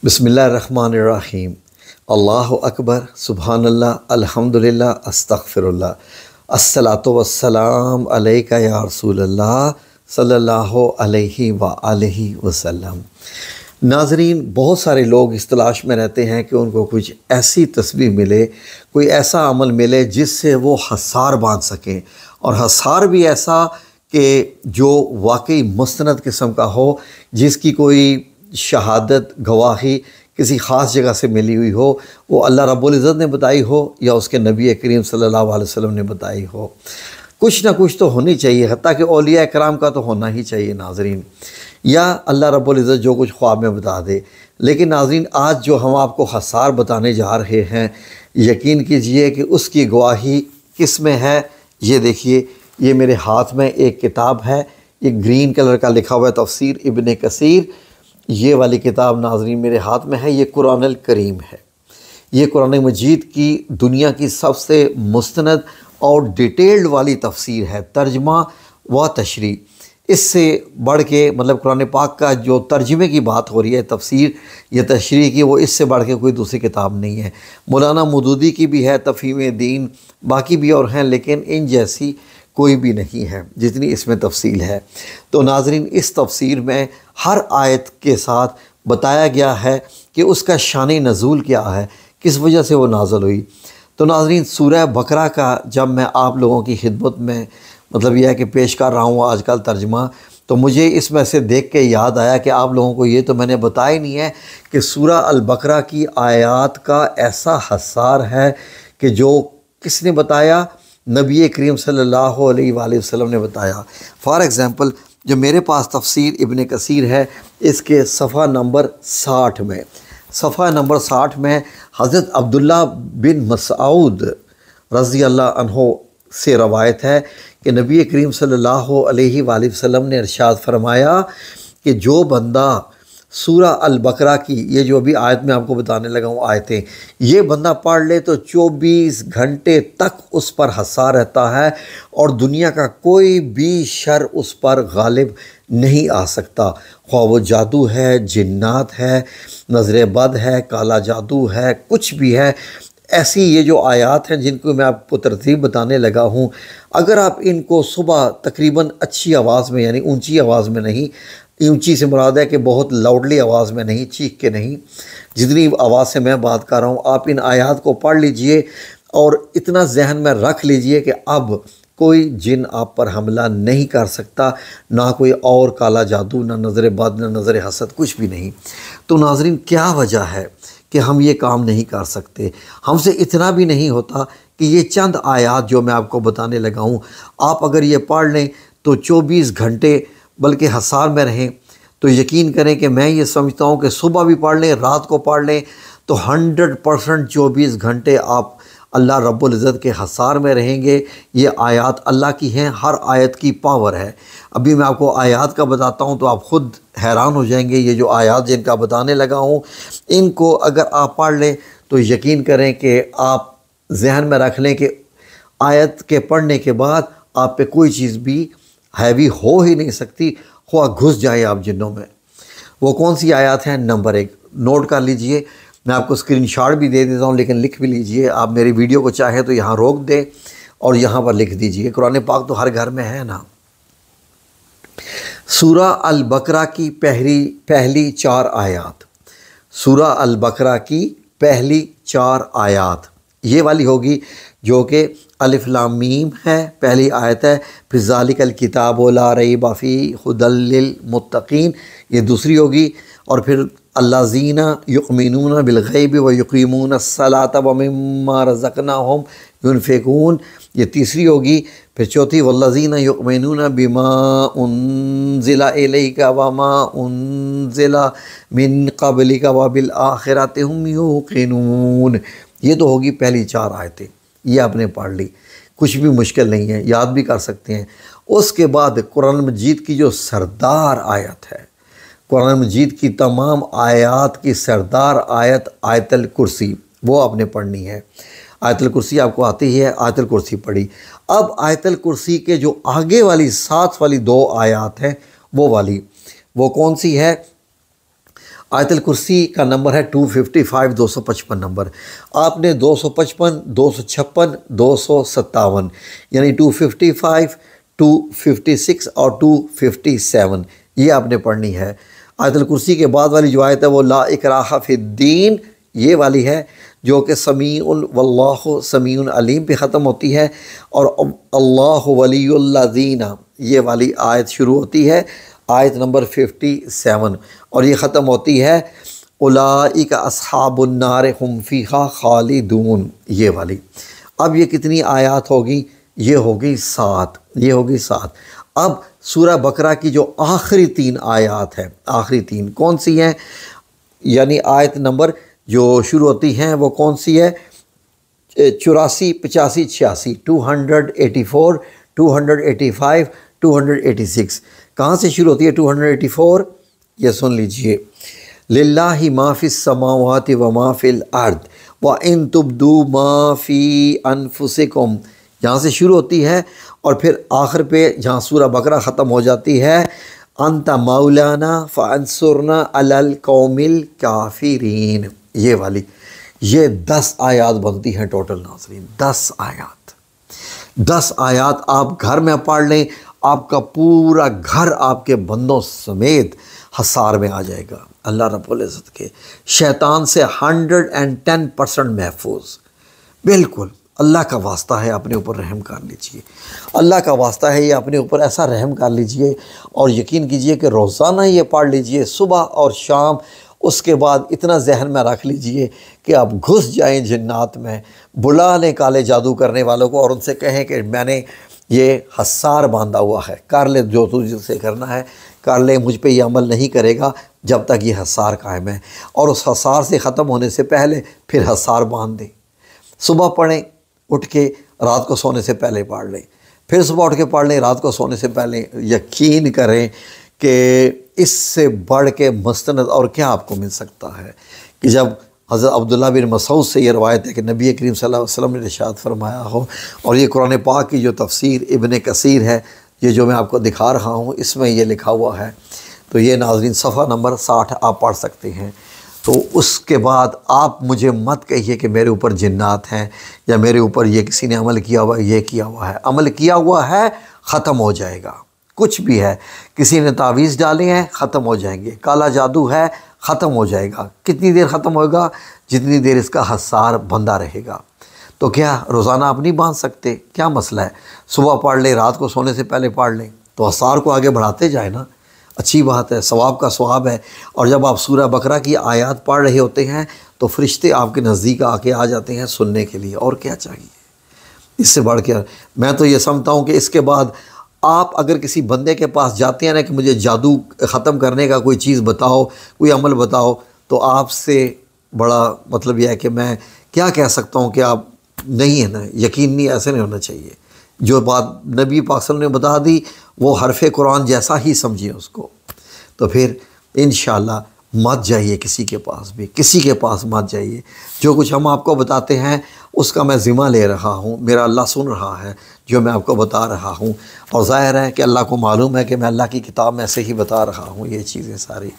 बिस्मिल्लाहिर्रहमानिर्रहीम। अल्लाहु अकबर, सुबहान अल्लाह, अल्हम्दुलिल्लाह, अस्तगफिरुल्लाह, अस्सलातु वस्सलाम अलैका या रसूलल्लाह सल्लल्लाहु अलैहि व आलिहि वसल्लम। नाज़रीन, बहुत सारे लोग इस तलाश में रहते हैं कि उनको कुछ ऐसी तस्बीह मिले, कोई ऐसा अमल मिले जिससे वो हसार बांध सकें, और हसार भी ऐसा कि जो वाकई मुस्तनद किस्म का हो, जिसकी कोई शहादत गवाही किसी ख़ास जगह से मिली हुई हो, वो अल्लाह रब्बुल इज़्ज़त ने बताई हो या उसके नबी करीम सल्लल्लाहु अलैहि वसल्लम ने बताई हो। कुछ ना कुछ तो होनी चाहिए, हत्ता कि औलिया कराम का तो होना ही चाहिए नाज़रीन, या अल्लाह रब्बुल इज़्ज़त जो कुछ ख्वाब में बता दे। लेकिन नाज़रीन, आज जो हम आपको हसार बताने जा रहे हैं, यकीन कीजिए कि उसकी गवाही किस में है। ये देखिए, ये मेरे हाथ में एक किताब है, ये ग्रीन कलर का लिखा हुआ है तफसीर इब्न कसीर। ये वाली किताब नाज़रीन मेरे हाथ में है, ये कुरान अल करीम है। ये कुरान मजीद की दुनिया की सबसे मुस्तनद और डिटेल्ड वाली तफसीर है, तर्जमा व तशरीह। इससे बढ़ के मतलब कुरान पाक का जो तर्जमे की बात हो रही है, तफसीर या तशरीह की, वो इससे बढ़ के कोई दूसरी किताब नहीं है। मौलाना मौदूदी की भी है, तफ़हीम दीन, बाकी भी और हैं, लेकिन इन जैसी कोई भी नहीं है जितनी इसमें तफसील है। तो नाज़रीन, इस तफसीर में हर आयत के साथ बताया गया है कि उसका शान नज़ूल क्या है, किस वजह से वो नाज़िल हुई। तो नाज़रीन, सूरह बकरा का जब मैं आप लोगों की खिदमत में मतलब यह है कि पेश कर रहा हूँ आजकल तर्जमा, तो मुझे इसमें से देख के याद आया कि आप लोगों को ये तो मैंने बताया ही नहीं है कि सूरह अल बकरा की आयात का ऐसा हसार है कि जो किसने बताया, नबी करीम सल्लल्लाहु अलैहि वसल्लम ने बताया। फॉर एग्ज़ाम्पल, जो मेरे पास तफसीर इब्न कसीर है, इसके सफ़ा नंबर 60 में, सफ़ा नंबर 60 में हज़रत अब्दुल्ला बिन मसऊद रज़ी अल्लाह अन्हो से रवायत है कि नबी करीम सल्लल्लाहु अलैहि वसल्लम ने इरशाद फरमाया कि जो बंदा सूरह अल बकरा की, ये जो अभी आयत में आपको बताने लगा हूँ आयतें, ये बंदा पढ़ ले तो 24 घंटे तक उस पर हंसा रहता है और दुनिया का कोई भी शर उस पर गालिब नहीं आ सकता। ख्वाह वो जादू है, जिन्नात है, नज़र बद है, काला जादू है, कुछ भी है। ऐसी ये जो आयात हैं जिनको मैं आपको तरतीब बताने लगा हूँ, अगर आप इनको सुबह तकरीबन अच्छी आवाज़ में, यानी ऊंची आवाज़ में नहीं, ऊंची से मुराद है कि बहुत लाउडली आवाज़ में नहीं, चीख के नहीं, जितनी आवाज़ से मैं बात कर रहा हूँ, आप इन आयात को पढ़ लीजिए और इतना जहन में रख लीजिए कि अब कोई जिन आप पर हमला नहीं कर सकता, ना कोई और काला जादू, ना नज़र बद, ना नज़र हसद, कुछ भी नहीं। तो नाज़रीन, क्या वजह है कि हम ये काम नहीं कर सकते? हमसे इतना भी नहीं होता कि ये चंद आयात जो मैं आपको बताने लगा हूँ, आप अगर ये पढ़ लें तो 24 घंटे बल्कि हसार में रहें। तो यकीन करें कि मैं ये समझता हूँ कि सुबह भी पढ़ लें, रात को पढ़ लें, तो 100% 24 घंटे आप अल्लाह रब्बुल इज़्ज़त के हसार में रहेंगे। ये आयत अल्लाह की हैं, हर आयत की पावर है। अभी मैं आपको आयत का बताता हूँ तो आप ख़ुद हैरान हो जाएंगे। ये जो आयत जिनका बताने लगा हूँ, इनको अगर आप पढ़ लें तो यकीन करें कि आप जहन में रख लें कि आयत के पढ़ने के बाद आप पे कोई चीज़ भी हैवी हो ही नहीं सकती, ख्वाह घुस जाए आप जिन्नों में। वो कौन सी आयत हैं? नंबर 1 नोट कर लीजिए, मैं आपको स्क्रीनशॉट भी दे देता हूँ, लेकिन लिख भी लीजिए। आप मेरी वीडियो को चाहे तो यहाँ रोक दें और यहाँ पर लिख दीजिए। कुरान पाक तो हर घर में है ना। सूरह अल बकरा की पहली 4 आयात, सूरह अल बकरा की पहली 4 आयात ये वाली होगी जो कि अलिफ लाम मीम है, पहली आयत है। फिर ज़ालिकल किताबु ला रैब फ़ीहि हुदल लिल मुत्तक़ीन, ये दूसरी होगी। और फिर अल्लज़ीना युमिनूना बिल गैबि व युक़ीमूनस्सलाता व मिम्मा रज़क़नाहुम युनफ़िक़ून, ये तीसरी होगी। फिर चौथी वल्लज़ीना युमिनूना बिमा उन्ज़िला इलैका व मा उन्ज़िला मिन क़ब्लिका व बिल आख़िरति हुम युक़िनून, ये तो होगी पहली 4 आयतें। ये आपने पढ़ ली, कुछ भी मुश्किल नहीं है, याद भी कर सकते हैं। उसके बाद कुरान मजीद की जो सरदार आयत है, कुरान मजीद की तमाम आयात की सरदार आयत आयतल कुर्सी, वो आपने पढ़नी है। आयतल कुर्सी आपको आती ही है, आयतल कुर्सी पढ़ी। अब आयतल कुर्सी के जो आगे वाली 7 वाली 2 आयात हैं, वो वाली वो कौन सी है? آیت الکرسی کا نمبر ہے 255، 255 نمبر۔ آپ نے 255، 256، 257 یعنی 255، 256 اور 257 یہ آپ نے پڑھنی ہے۔ آیت الکرسی کے بعد والی جو آیت ہے وہ لا اکراہ فی الدین یہ والی ہے، جو کہ سمیع واللہ سمیع علیم پہ ختم ہوتی ہے، اور اللہ ولی الذین یہ والی آیت شروع ہوتی ہے آیت نمبر 57، اور یہ ختم ہوتی ہے اولئک اصحاب النار هم فیہا خالدون یہ والی۔ اب یہ کتنی آیات ہوگی؟ یہ ہوگی 7، یہ ہوگی 7۔ اب سورہ بقرہ کی جو آخری 3 آیات ہیں، آخری 3 کون سی ہیں؟ یعنی آیت نمبر جو شروع ہوتی ہیں وہ کون سی ہے؟ 84، 85، 86، 284، 285، 286۔ کہاں سے شروع ہوتی ہے 284؟ یہ سن لیجئے، للہ ما فی السماوات و ما فی الارض وان تبدوا ما فی انفسکم، یہاں سے شروع ہوتی ہے، اور پھر آخر پہ جہاں سورہ بقرہ ختم ہو جاتی ہے انت مولانا فانصرنا علی القوم الکافرین یہ والی۔ یہ 10 آیات بنتی ہیں ٹوٹل ناظرین، 10 آیات۔ 10 آیات آپ گھر میں پڑھ لیں، آپ کا پورا گھر آپ کے بندوں سمیت حصار میں آ جائے گا اللہ رب العزت کے۔ شیطان سے 110% محفوظ، بالکل۔ اللہ کا واسطہ ہے اپنے اوپر رحم کر لیجئے، اللہ کا واسطہ ہے یہ اپنے اوپر ایسا رحم کر لیجئے، اور یقین کیجئے کہ روزانہ یہ پڑھ لیجئے صبح اور شام۔ اس کے بعد اتنا ذہن میں رکھ لیجئے کہ آپ گھس جائیں جنات میں، بلا لیں کالے جادو کرنے والوں کو، اور ان سے کہیں کہ میں نے یہ حصار باندھا ہوا ہے، کر لے جو تجھ سے کرنا ہے کر لے، مجھ پہ یہ عمل نہیں کرے گا جب تک یہ حصار قائم ہے، اور اس حصار سے ختم ہونے سے پہلے پھر حصار باندھ دیں۔ صبح پڑھیں، اٹھ کے رات کو سونے سے پہلے پڑھ لیں، پھر صبح اٹھ کے پڑھ لیں، رات کو سونے سے پہلے۔ یقین کریں کہ اس سے بڑھ کے مستند اور کیا آپ کو مل سکتا ہے، کہ جب حضرت عبداللہ بن مسعود سے یہ روایت ہے کہ نبی کریم صلی اللہ علیہ وسلم نے ارشاد فرمایا ہو، اور یہ قرآن پاک کی جو تفسیر ابن کثیر ہے، یہ جو میں آپ کو دکھا رہا ہوں اس میں یہ لکھا ہوا ہے، تو یہ ناظرین صفحہ نمبر 60 آپ پڑھ سکتے ہیں۔ تو اس کے بعد آپ مجھے مت کہیے کہ میرے اوپر جنات ہیں، یا میرے اوپر یہ کسی نے عمل کیا ہوا ہے، یہ کیا ہوا ہے۔ عمل کیا ہوا ہے ختم ہو جائے گا، کچھ بھی ہے، کسی نے تعویذ ڈالے ہیں ختم ہو جائیں گے، کالا جادو ہے ختم ہو جائے گا۔ کتنی دیر ختم ہوگا؟ جتنی دیر اس کا حصار بندہ رہے گا۔ تو کیا روزانہ آپ نہیں باندھ سکتے؟ کیا مسئلہ ہے؟ صبح پڑھ لیں، رات کو سونے سے پہلے پڑھ لیں، تو حصار کو آگے بڑھاتے جائیں نا، اچھی بات ہے، ثواب کا ثواب ہے۔ اور جب آپ سورہ بقرہ کی آیات پڑھ رہے ہوتے ہیں تو فرشتے آپ کے نزدیک آ کے آ جاتے ہیں سننے کے لیے، اور کیا چاہیے اس سے بڑھ کے؟ میں تو یہ سمجھتا ہوں کہ اس کے بعد آپ اگر کسی بندے کے پاس جاتے ہیں نا کہ مجھے جادو ختم کرنے کا کوئی چیز بتاؤ، کوئی عمل بتاؤ، تو آپ سے بڑا مطلب یہ ہے کہ میں کیا کہہ سکتا ہوں کہ آپ نہیں ہے نا، یقین نہیں، ایسے نہیں ہونا چاہیے۔ جو بات نبی پاک صلی اللہ علیہ وسلم نے بتا دی وہ حرف قرآن جیسا ہی سمجھیے اس کو، تو پھر انشاءاللہ مت جائیے کسی کے پاس بھی، کسی کے پاس مت جائیے۔ جو کچھ ہم آپ کو بتاتے ہیں اس کا میں ذمہ لے رہا ہوں، میرا اللہ سن رہا ہے جو میں آپ کو بتا رہا ہوں، اور ظاہر ہے کہ اللہ کو معلوم ہے کہ میں اللہ کی کتاب میں سے ہی بتا رہا ہوں یہ چیزیں ساری،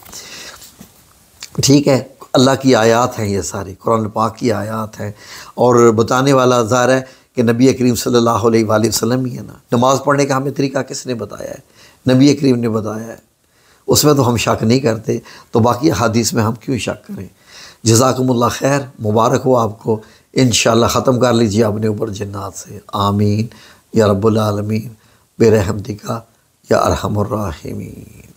ٹھیک ہے۔ اللہ کی آیات ہیں یہ ساری، قرآن پاک کی آیات ہیں، اور بتانے والا ظاہر ہے کہ نبی کریم صلی اللہ علیہ وآلہ وسلم ہی ہے نا۔ نماز پڑھنے کا ہمیں طریقہ کس نے بتایا ہے؟ نبی کریم نے بتایا ہے، اس میں تو ہم شک نہیں کرتے، تو باقی حدیث میں ہم کیوں شک کریں؟ جزاکم اللہ خیر، مبارک ہو آپ کو، انشاءاللہ ختم کر لیجیے اپنے اوپر جنات سے، آمین یا رب العالمین برحمتک یا ارحم الراحمین۔